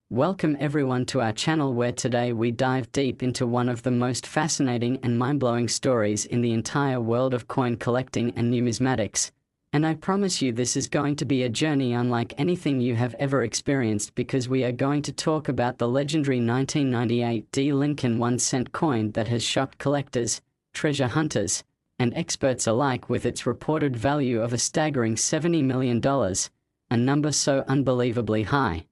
Welcome everyone to our channel, where today we dive deep into one of the most fascinating and mind-blowing stories in the entire world of coin collecting and numismatics. And I promise you this is going to be a journey unlike anything you have ever experienced, because we are going to talk about the legendary 1998 D. Lincoln 1-cent coin that has shocked collectors, treasure hunters, and experts alike with its reported value of a staggering $70 million, a number so unbelievably high.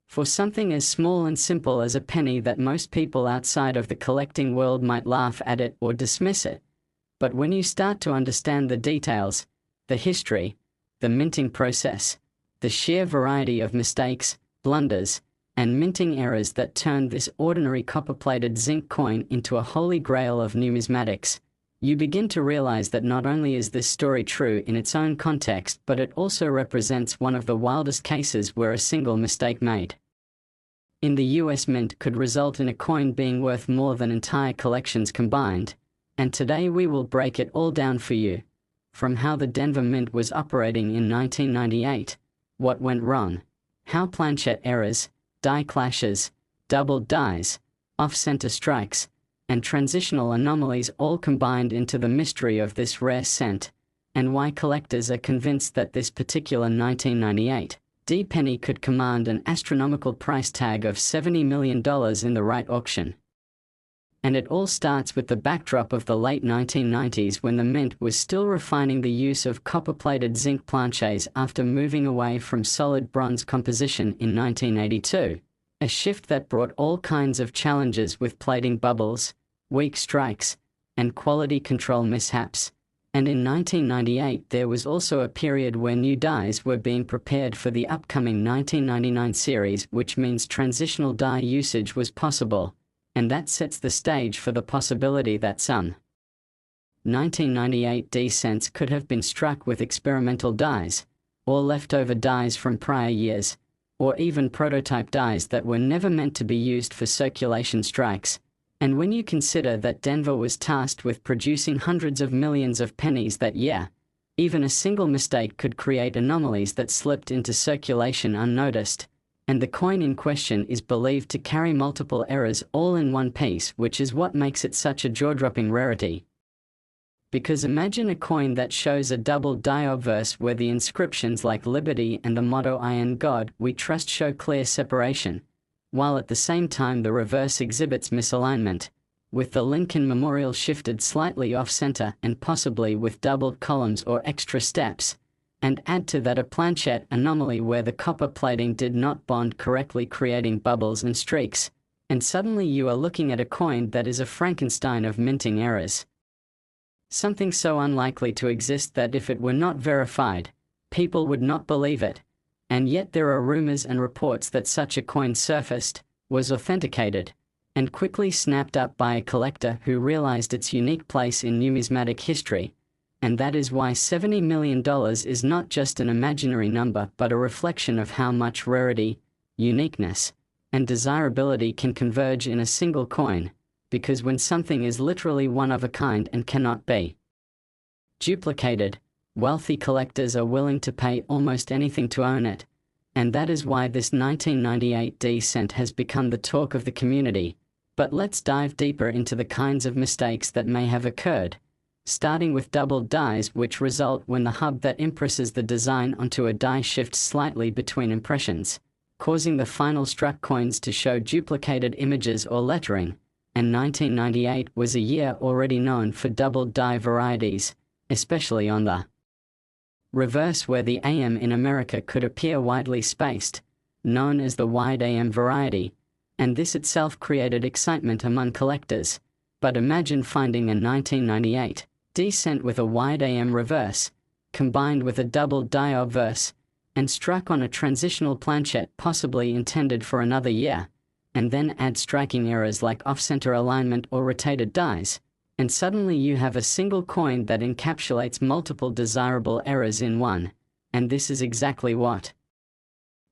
For something as small and simple as a penny that most people outside of the collecting world might laugh at it or dismiss it. But when you start to understand the details, the history, the minting process, the sheer variety of mistakes, blunders, and minting errors that turned this ordinary copper-plated zinc coin into a holy grail of numismatics, you begin to realize that not only is this story true in its own context, but it also represents one of the wildest cases where a single mistake made in the US Mint could result in a coin being worth more than entire collections combined. And today we will break it all down for you. From how the Denver Mint was operating in 1998, what went wrong, how planchette errors, die clashes, doubled dies, off-center strikes, and transitional anomalies all combined into the mystery of this rare cent, and why collectors are convinced that this particular 1998 D penny could command an astronomical price tag of $70 million in the right auction. And it all starts with the backdrop of the late 1990s, when the Mint was still refining the use of copper-plated zinc planchets after moving away from solid bronze composition in 1982, a shift that brought all kinds of challenges with plating bubbles, weak strikes, and quality control mishaps. And in 1998 there was also a period where new dies were being prepared for the upcoming 1999 series, which means transitional die usage was possible, and that sets the stage for the possibility that some 1998 D cents could have been struck with experimental dies, or leftover dies from prior years, or even prototype dies that were never meant to be used for circulation strikes. And when you consider that Denver was tasked with producing hundreds of millions of pennies that year, even a single mistake could create anomalies that slipped into circulation unnoticed. And the coin in question is believed to carry multiple errors all in one piece, which is what makes it such a jaw-dropping rarity. Because imagine a coin that shows a double die obverse where the inscriptions like Liberty and the motto "I and God we trust" show clear separation, while at the same time the reverse exhibits misalignment, with the Lincoln Memorial shifted slightly off-center and possibly with doubled columns or extra steps. And add to that a planchette anomaly where the copper plating did not bond correctly, creating bubbles and streaks, and suddenly you are looking at a coin that is a Frankenstein of minting errors. Something so unlikely to exist that if it were not verified, people would not believe it. And yet there are rumors and reports that such a coin surfaced, was authenticated, and quickly snapped up by a collector who realized its unique place in numismatic history. And that is why $70 million is not just an imaginary number, but a reflection of how much rarity, uniqueness, and desirability can converge in a single coin, because when something is literally one of a kind and cannot be duplicated, wealthy collectors are willing to pay almost anything to own it. And that is why this 1998 D cent has become the talk of the community. But let's dive deeper into the kinds of mistakes that may have occurred, starting with doubled dies, which result when the hub that impresses the design onto a die shifts slightly between impressions, causing the final struck coins to show duplicated images or lettering. And 1998 was a year already known for doubled die varieties, especially on the reverse, where the AM in America could appear widely spaced, known as the wide AM variety, and this itself created excitement among collectors. But imagine finding a 1998 D cent with a wide AM reverse, combined with a double die obverse, and struck on a transitional planchette possibly intended for another year, and then add striking errors like off-center alignment or rotated dies, and suddenly you have a single coin that encapsulates multiple desirable errors in one. And this is exactly what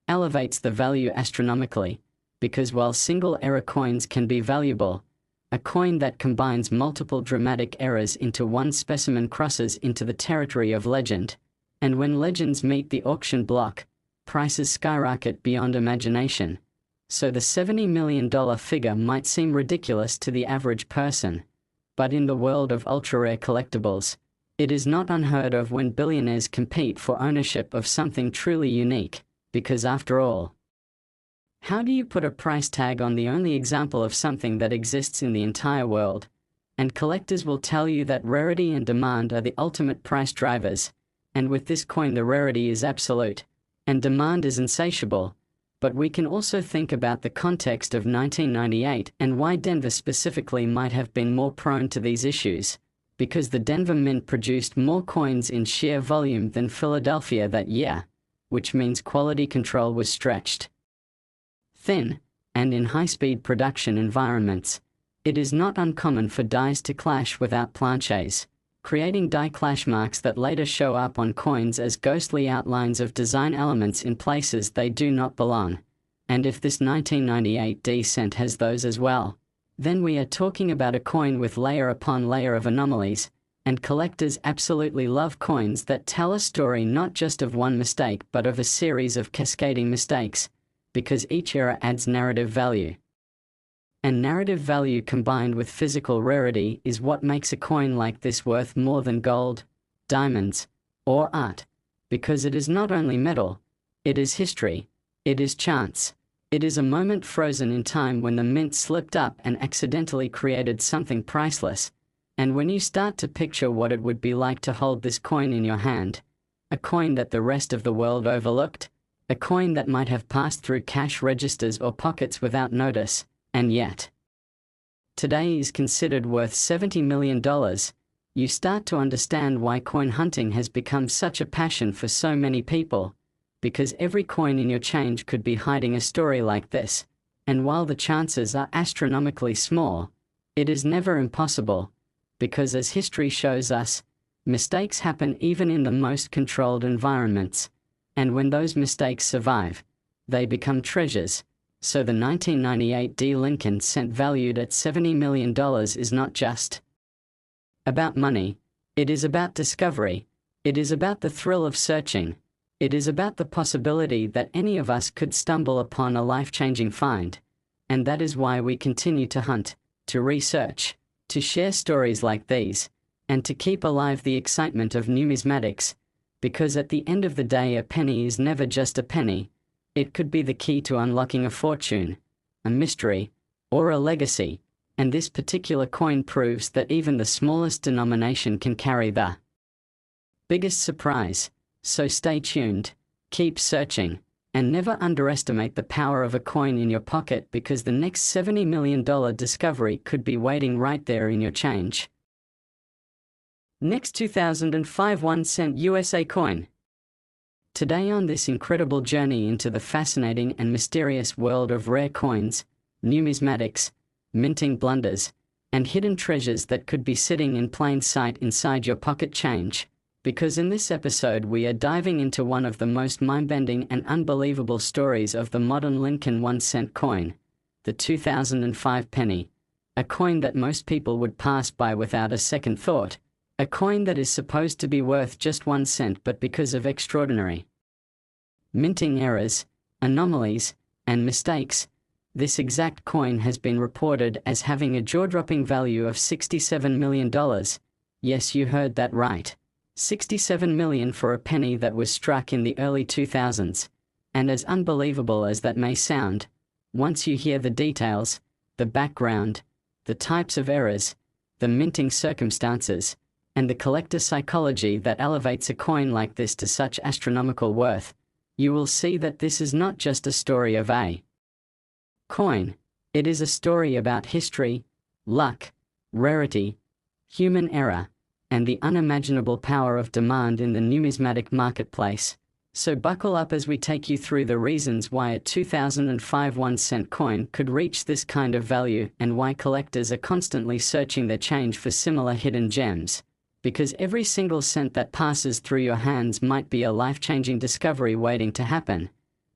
elevates the value astronomically, because while single error coins can be valuable, a coin that combines multiple dramatic errors into one specimen crosses into the territory of legend. And when legends meet the auction block, prices skyrocket beyond imagination. so the $70 million figure might seem ridiculous to the average person. But in the world of ultra-rare collectibles, it is not unheard of when billionaires compete for ownership of something truly unique, because after all, how do you put a price tag on the only example of something that exists in the entire world? And collectors will tell you that rarity and demand are the ultimate price drivers, and with this coin the rarity is absolute, and demand is insatiable. But we can also think about the context of 1998 and why Denver specifically might have been more prone to these issues, because the Denver Mint produced more coins in sheer volume than Philadelphia that year, which means quality control was stretched thin, and in high-speed production environments, it is not uncommon for dies to clash without planches, creating die clash marks that later show up on coins as ghostly outlines of design elements in places they do not belong. And if this 1998 D cent has those as well, then we are talking about a coin with layer upon layer of anomalies, and collectors absolutely love coins that tell a story not just of one mistake but of a series of cascading mistakes, because each era adds narrative value. And narrative value combined with physical rarity is what makes a coin like this worth more than gold, diamonds, or art, because it is not only metal, it is history, it is chance, it is a moment frozen in time when the mint slipped up and accidentally created something priceless. And when you start to picture what it would be like to hold this coin in your hand, a coin that the rest of the world overlooked, a coin that might have passed through cash registers or pockets without notice, and yet today is considered worth $70 million, you start to understand why coin hunting has become such a passion for so many people, because every coin in your change could be hiding a story like this, and while the chances are astronomically small, it is never impossible, because as history shows us, mistakes happen even in the most controlled environments, and when those mistakes survive, they become treasures. So the 1998 D Lincoln cent valued at $70 million is not just about money, it is about discovery, it is about the thrill of searching, it is about the possibility that any of us could stumble upon a life-changing find, and that is why we continue to hunt, to research, to share stories like these, and to keep alive the excitement of numismatics, because at the end of the day a penny is never just a penny. It could be the key to unlocking a fortune, a mystery, or a legacy, and this particular coin proves that even the smallest denomination can carry the biggest surprise. So stay tuned, keep searching, and never underestimate the power of a coin in your pocket, because the next $70 million discovery could be waiting right there in your change. Next 2005 1 cent USA coin. Today on this incredible journey into the fascinating and mysterious world of rare coins, numismatics, minting blunders, and hidden treasures that could be sitting in plain sight inside your pocket change, because in this episode we are diving into one of the most mind-bending and unbelievable stories of the modern Lincoln 1 cent coin, the 2005 penny, a coin that most people would pass by without a second thought. A coin that is supposed to be worth just 1 cent, but because of extraordinary minting errors, anomalies, and mistakes, this exact coin has been reported as having a jaw-dropping value of $67 million. Yes, you heard that right. $67 million for a penny that was struck in the early 2000s. And as unbelievable as that may sound, once you hear the details, the background, the types of errors, the minting circumstances, and the collector psychology that elevates a coin like this to such astronomical worth, you will see that this is not just a story of a coin, it is a story about history, luck, rarity, human error, and the unimaginable power of demand in the numismatic marketplace. So buckle up as we take you through the reasons why a 2005 1 cent coin could reach this kind of value, and why collectors are constantly searching their change for similar hidden gems. Because every single cent that passes through your hands might be a life-changing discovery waiting to happen.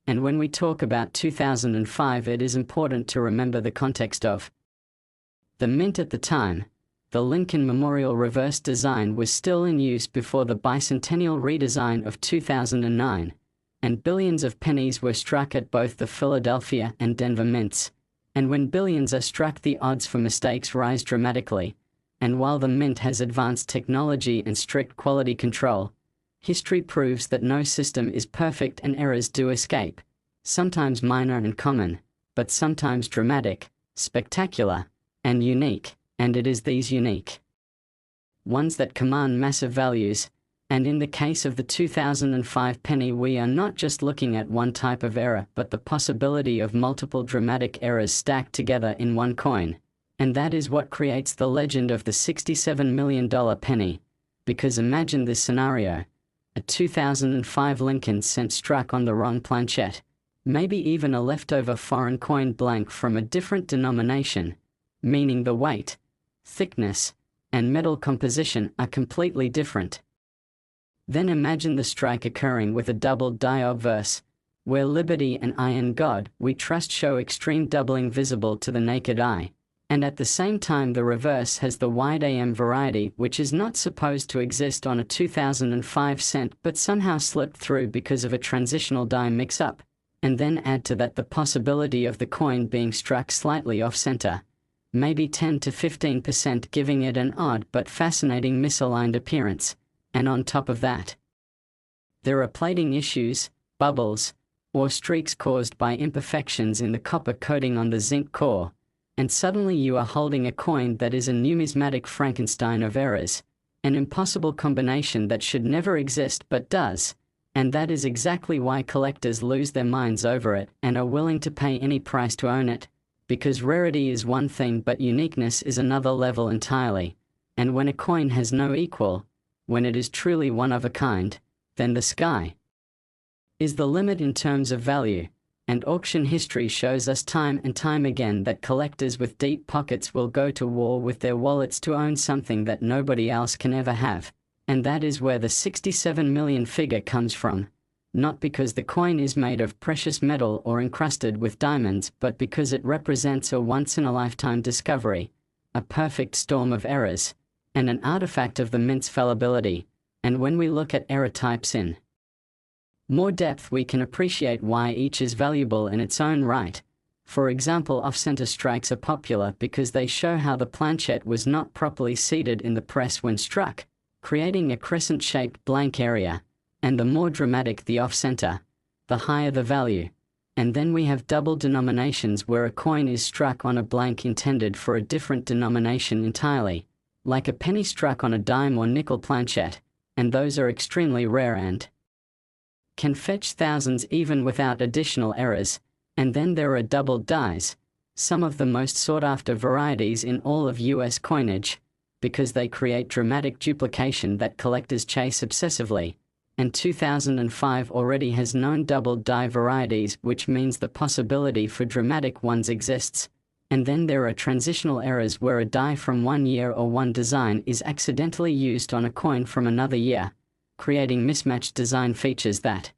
And when we talk about 2005, it is important to remember the context of the mint at the time. The Lincoln Memorial reverse design was still in use before the bicentennial redesign of 2009, and billions of pennies were struck at both the Philadelphia and Denver mints. And when billions are struck, the odds for mistakes rise dramatically. And while the mint has advanced technology and strict quality control, history proves that no system is perfect and errors do escape, sometimes minor and common, but sometimes dramatic, spectacular, and unique, and it is these unique ones that command massive values. And in the case of the 2005 penny, we are not just looking at one type of error, but the possibility of multiple dramatic errors stacked together in one coin. And that is what creates the legend of the $67 million penny. Because imagine this scenario: a 2005 Lincoln cent struck on the wrong planchette, maybe even a leftover foreign coin blank from a different denomination, meaning the weight, thickness, and metal composition are completely different. Then imagine the strike occurring with a doubled die obverse, where liberty and I in God we trust show extreme doubling visible to the naked eye, and at the same time the reverse has the wide AM variety, which is not supposed to exist on a 2005 cent but somehow slipped through because of a transitional die mix-up, and then add to that the possibility of the coin being struck slightly off-center, maybe 10 to 15%, giving it an odd but fascinating misaligned appearance. And on top of that, there are plating issues, bubbles, or streaks caused by imperfections in the copper coating on the zinc core, and suddenly you are holding a coin that is a numismatic Frankenstein of errors, an impossible combination that should never exist but does, and that is exactly why collectors lose their minds over it and are willing to pay any price to own it, because rarity is one thing but uniqueness is another level entirely, and when a coin has no equal, when it is truly one of a kind, then the sky is the limit in terms of value, and auction history shows us time and time again that collectors with deep pockets will go to war with their wallets to own something that nobody else can ever have, and that is where the 67 million figure comes from, not because the coin is made of precious metal or encrusted with diamonds, but because it represents a once-in-a-lifetime discovery, a perfect storm of errors, and an artifact of the mint's fallibility. And when we look at error types in more depth, we can appreciate why each is valuable in its own right. For example, off-center strikes are popular because they show how the planchette was not properly seated in the press when struck, creating a crescent-shaped blank area, and the more dramatic the off-center, the higher the value. And then we have double denominations where a coin is struck on a blank intended for a different denomination entirely, like a penny struck on a dime or nickel planchette, and those are extremely rare and can fetch thousands even without additional errors. And then there are doubled dies, some of the most sought-after varieties in all of US coinage, because they create dramatic duplication that collectors chase obsessively. And 2005 already has known doubled die varieties, which means the possibility for dramatic ones exists. And then there are transitional errors where a die from one year or one design is accidentally used on a coin from another year, creating mismatched design features that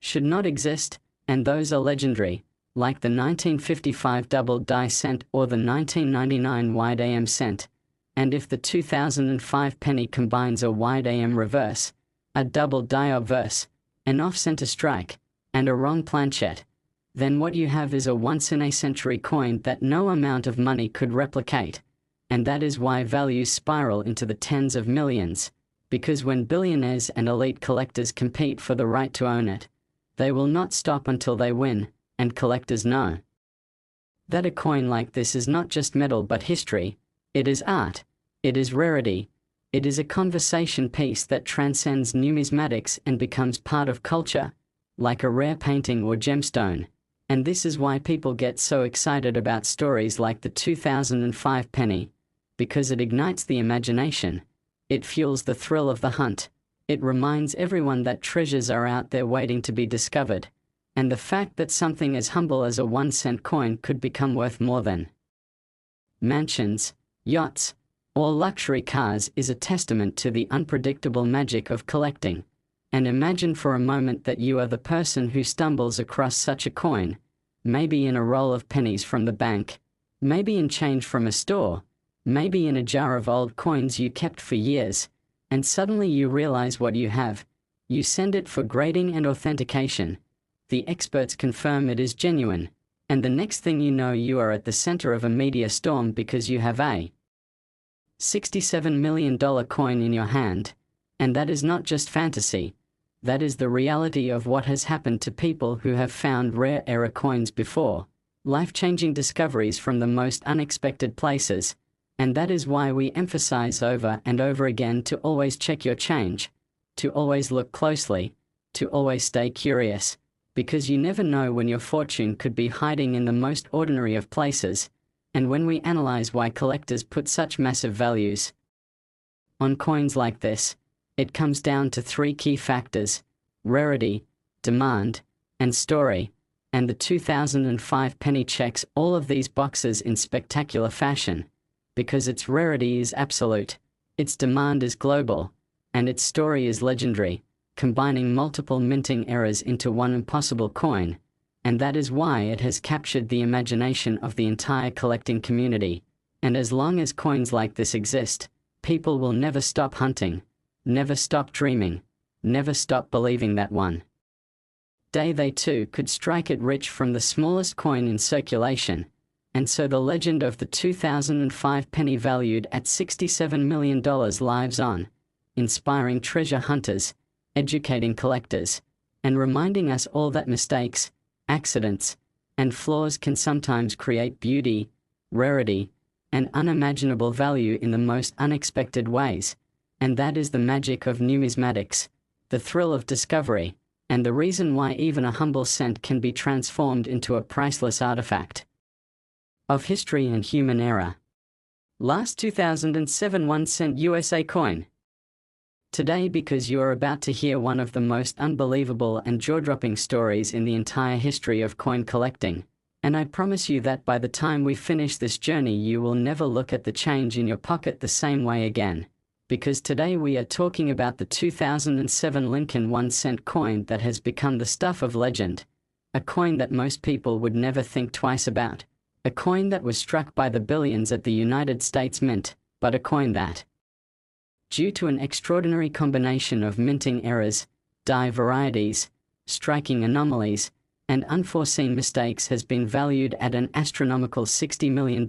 should not exist, and those are legendary, like the 1955 doubled die cent or the 1999 wide AM cent. And if the 2005 penny combines a wide AM reverse, a double die obverse, an off-center strike, and a wrong planchette, then what you have is a once-in-a-century coin that no amount of money could replicate. And that is why values spiral into the tens of millions, because when billionaires and elite collectors compete for the right to own it, they will not stop until they win, and collectors know that a coin like this is not just metal but history, it is art, it is rarity, it is a conversation piece that transcends numismatics and becomes part of culture, like a rare painting or gemstone. And this is why people get so excited about stories like the 2005 penny, because it ignites the imagination, it fuels the thrill of the hunt, it reminds everyone that treasures are out there waiting to be discovered, and the fact that something as humble as a 1-cent coin could become worth more than mansions, yachts, or luxury cars is a testament to the unpredictable magic of collecting. And imagine for a moment that you are the person who stumbles across such a coin, maybe in a roll of pennies from the bank, maybe in change from a store, maybe in a jar of old coins you kept for years, and suddenly you realize what you have You send it for grading and authentication. The experts confirm it is genuine, and the next thing you know, you are at the center of a media storm because you have a $67 million coin in your hand. And that is not just fantasy. That is the reality of what has happened to people who have found rare era coins before. Life-changing discoveries from the most unexpected places. And that is why we emphasize over and over again to always check your change, to always look closely, to always stay curious, because you never know when your fortune could be hiding in the most ordinary of places. And when we analyze why collectors put such massive values on coins like this, it comes down to three key factors: rarity, demand, and story. And the 2005 penny checks all of these boxes in spectacular fashion, because its rarity is absolute, its demand is global, and its story is legendary, combining multiple minting eras into one impossible coin. And that is why it has captured the imagination of the entire collecting community. And as long as coins like this exist, people will never stop hunting, never stop dreaming, never stop believing that one day they too could strike it rich from the smallest coin in circulation. And so the legend of the 2005 penny, valued at $67 million, lives on, inspiring treasure hunters, educating collectors, and reminding us all that mistakes, accidents, and flaws can sometimes create beauty, rarity, and unimaginable value in the most unexpected ways. And that is the magic of numismatics, the thrill of discovery, and the reason why even a humble cent can be transformed into a priceless artifact of history and human era. Last 2007 1-cent USA coin. Today, because you are about to hear one of the most unbelievable and jaw-dropping stories in the entire history of coin collecting. And I promise you that by the time we finish this journey, you will never look at the change in your pocket the same way again. Because today we are talking about the 2007 Lincoln 1-cent coin that has become the stuff of legend. A coin that most people would never think twice about. A coin that was struck by the billions at the United States Mint, but a coin that, due to an extraordinary combination of minting errors, die varieties, striking anomalies, and unforeseen mistakes, has been valued at an astronomical $60 million.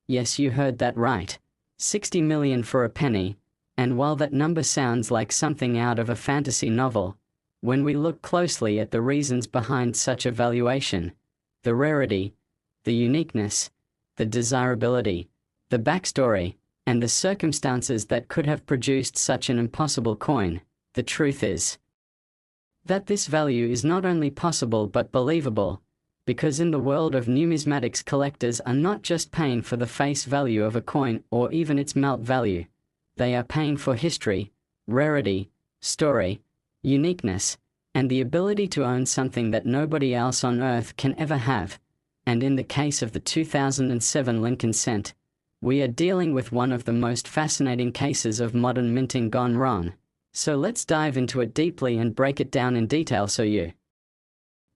Yes, you heard that right. 60 million for a penny. And while that number sounds like something out of a fantasy novel, when we look closely at the reasons behind such a valuation, the rarity, the uniqueness, the desirability, the backstory, and the circumstances that could have produced such an impossible coin, the truth is that this value is not only possible but believable. Because in the world of numismatics, collectors are not just paying for the face value of a coin or even its melt value. They are paying for history, rarity, story, uniqueness, and the ability to own something that nobody else on earth can ever have. And in the case of the 2007 Lincoln cent, we are dealing with one of the most fascinating cases of modern minting gone wrong. So let's dive into it deeply and break it down in detail so you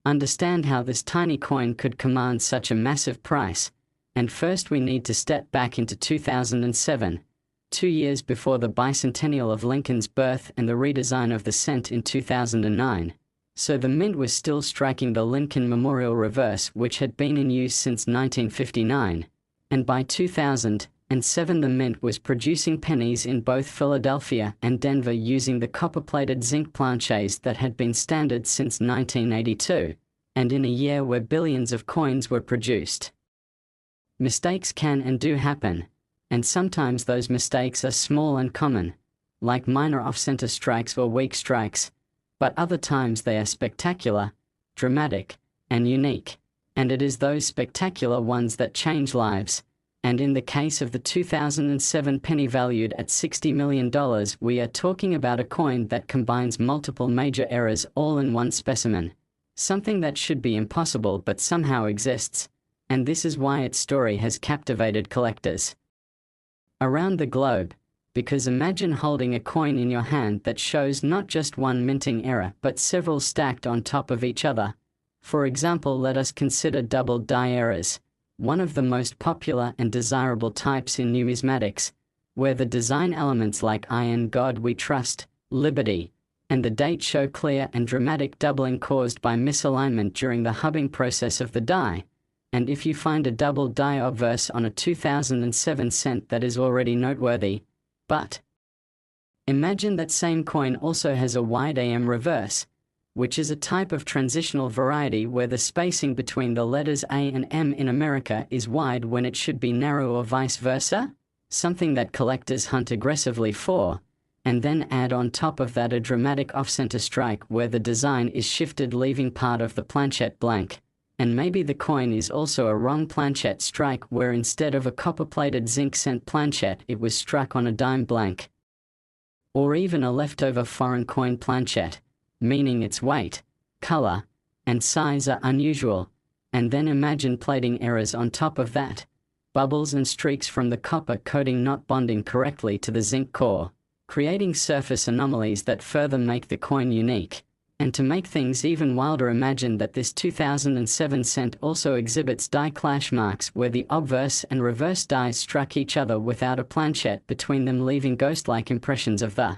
understand how this tiny coin could command such a massive price. And first we need to step back into 2007, 2 years before the bicentennial of Lincoln's birth and the redesign of the cent in 2009. So the mint was still striking the Lincoln Memorial reverse, which had been in use since 1959. And by 2007 the mint was producing pennies in both Philadelphia and Denver using the copper-plated zinc planchets that had been standard since 1982, and in a year where billions of coins were produced. Mistakes can and do happen, and sometimes those mistakes are small and common, like minor off-center strikes or weak strikes, but other times they are spectacular, dramatic, and unique, and it is those spectacular ones that change lives. And in the case of the 2007 penny valued at $60 million, we are talking about a coin that combines multiple major errors all in one specimen. Something that should be impossible but somehow exists. And this is why its story has captivated collectors around the globe. Because imagine holding a coin in your hand that shows not just one minting error but several stacked on top of each other. For example, let us consider double die errors, one of the most popular and desirable types in numismatics, where the design elements like I in God We Trust, Liberty, and the date show clear and dramatic doubling caused by misalignment during the hubbing process of the die. And if you find a double die obverse on a 2007 cent, that is already noteworthy. But imagine that same coin also has a wide AM reverse, which is a type of transitional variety where the spacing between the letters A and M in America is wide when it should be narrow, or vice versa, something that collectors hunt aggressively for. And then add on top of that a dramatic off-center strike where the design is shifted, leaving part of the planchette blank. And maybe the coin is also a wrong planchette strike where instead of a copper-plated zinc cent planchette it was struck on a dime blank. Or even a leftover foreign coin planchette, meaning its weight, color, and size are unusual. And then imagine plating errors on top of that. Bubbles and streaks from the copper coating not bonding correctly to the zinc core, creating surface anomalies that further make the coin unique. And to make things even wilder, imagine that this 2007 cent also exhibits die clash marks where the obverse and reverse dies struck each other without a planchette between them, leaving ghost-like impressions of the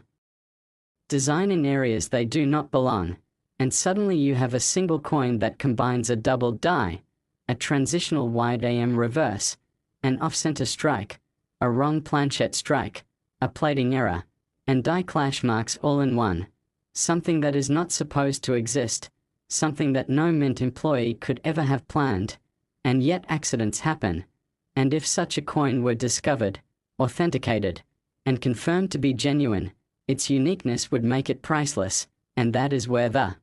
design in areas they do not belong. And suddenly you have a single coin that combines a double die, a transitional wide AM reverse, an off-center strike, a wrong planchette strike, a plating error, and die clash marks all in one. Something that is not supposed to exist, something that no mint employee could ever have planned. And yet accidents happen. And if such a coin were discovered, authenticated, and confirmed to be genuine, its uniqueness would make it priceless. And that is where the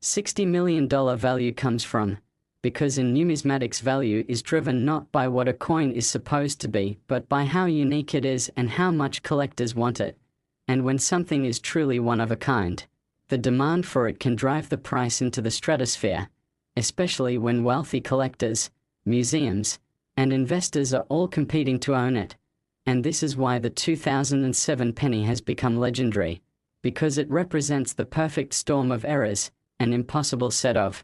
$60 million value comes from. Because in numismatics, value is driven not by what a coin is supposed to be, but by how unique it is and how much collectors want it. And when something is truly one of a kind, the demand for it can drive the price into the stratosphere, especially when wealthy collectors, museums, and investors are all competing to own it. And this is why the 2007 penny has become legendary, because it represents the perfect storm of errors, an impossible set of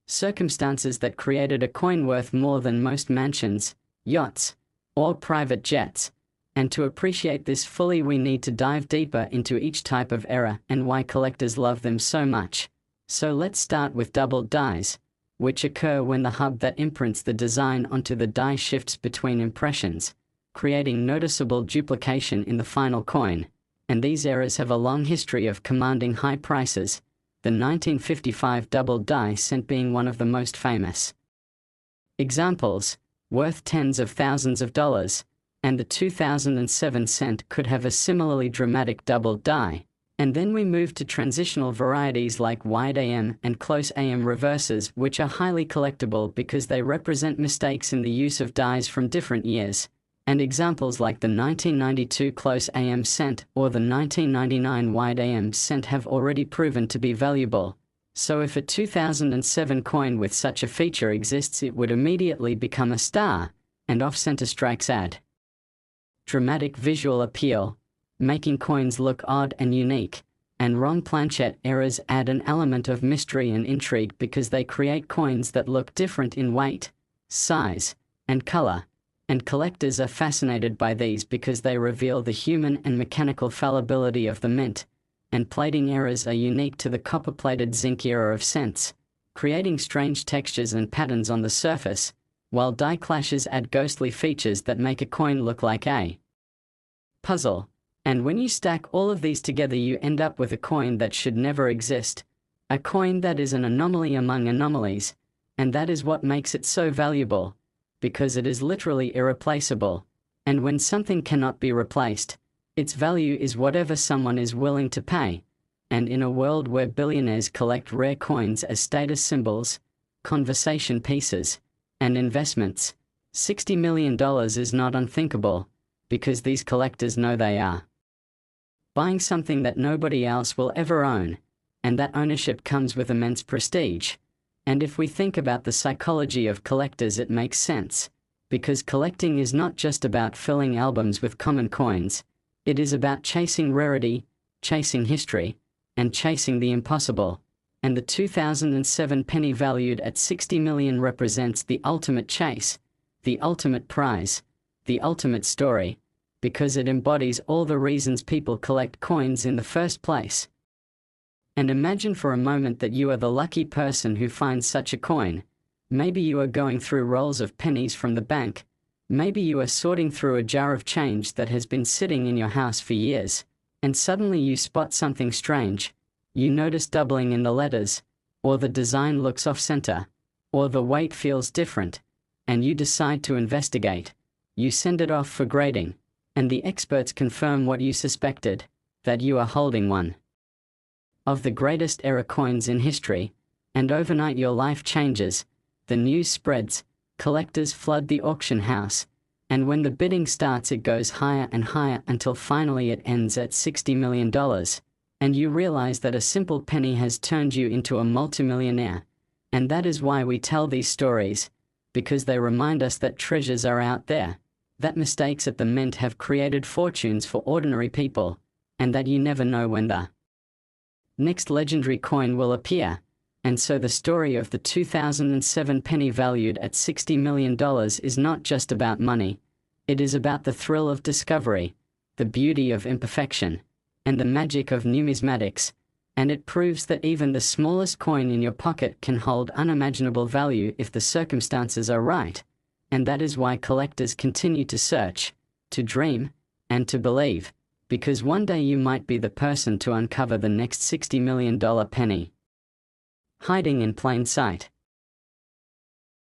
circumstances that created a coin worth more than most mansions, yachts, or private jets. And to appreciate this fully, we need to dive deeper into each type of error and why collectors love them so much. So let's start with double dies, which occur when the hub that imprints the design onto the die shifts between impressions, creating noticeable duplication in the final coin. And these errors have a long history of commanding high prices, the 1955 double die cent being one of the most famous examples, worth tens of thousands of dollars. And the 2007 cent could have a similarly dramatic double die. And then we move to transitional varieties like wide AM and close AM reverses, which are highly collectible because they represent mistakes in the use of dies from different years. And examples like the 1992 close AM cent or the 1999 wide AM cent have already proven to be valuable. So if a 2007 coin with such a feature exists, it would immediately become a star, and off-center strikes add dramatic visual appeal, making coins look odd and unique, and wrong planchette errors add an element of mystery and intrigue because they create coins that look different in weight, size, and color. And collectors are fascinated by these because they reveal the human and mechanical fallibility of the mint. And plating errors are unique to the copper-plated zinc era of cents, creating strange textures and patterns on the surface, while die clashes add ghostly features that make a coin look like a puzzle. And when you stack all of these together, you end up with a coin that should never exist, a coin that is an anomaly among anomalies. And that is what makes it so valuable, because it is literally irreplaceable. And when something cannot be replaced, its value is whatever someone is willing to pay. And in a world where billionaires collect rare coins as status symbols, conversation pieces, and investments, $60 million is not unthinkable, because these collectors know they are buying something that nobody else will ever own, and that ownership comes with immense prestige. And if we think about the psychology of collectors, it makes sense, because collecting is not just about filling albums with common coins, it is about chasing rarity, chasing history, and chasing the impossible. And the 2007 penny valued at $60 million represents the ultimate chase, the ultimate prize, the ultimate story, because it embodies all the reasons people collect coins in the first place. And imagine for a moment that you are the lucky person who finds such a coin. Maybe you are going through rolls of pennies from the bank. Maybe you are sorting through a jar of change that has been sitting in your house for years, and suddenly you spot something strange. You notice doubling in the letters, or the design looks off-center, or the weight feels different, and you decide to investigate. You send it off for grading, and the experts confirm what you suspected, that you are holding one of the greatest error coins in history, and overnight your life changes. The news spreads, collectors flood the auction house, and when the bidding starts it goes higher and higher until finally it ends at $60 million, and you realize that a simple penny has turned you into a multimillionaire. And that is why we tell these stories, because they remind us that treasures are out there, that mistakes at the mint have created fortunes for ordinary people, and that you never know when the next legendary coin will appear. And so the story of the 2007 penny valued at $60 million is not just about money. It is about the thrill of discovery, the beauty of imperfection, and the magic of numismatics. And it proves that even the smallest coin in your pocket can hold unimaginable value if the circumstances are right. And that is why collectors continue to search, to dream, and to believe, because one day you might be the person to uncover the next $60 million penny hiding in plain sight.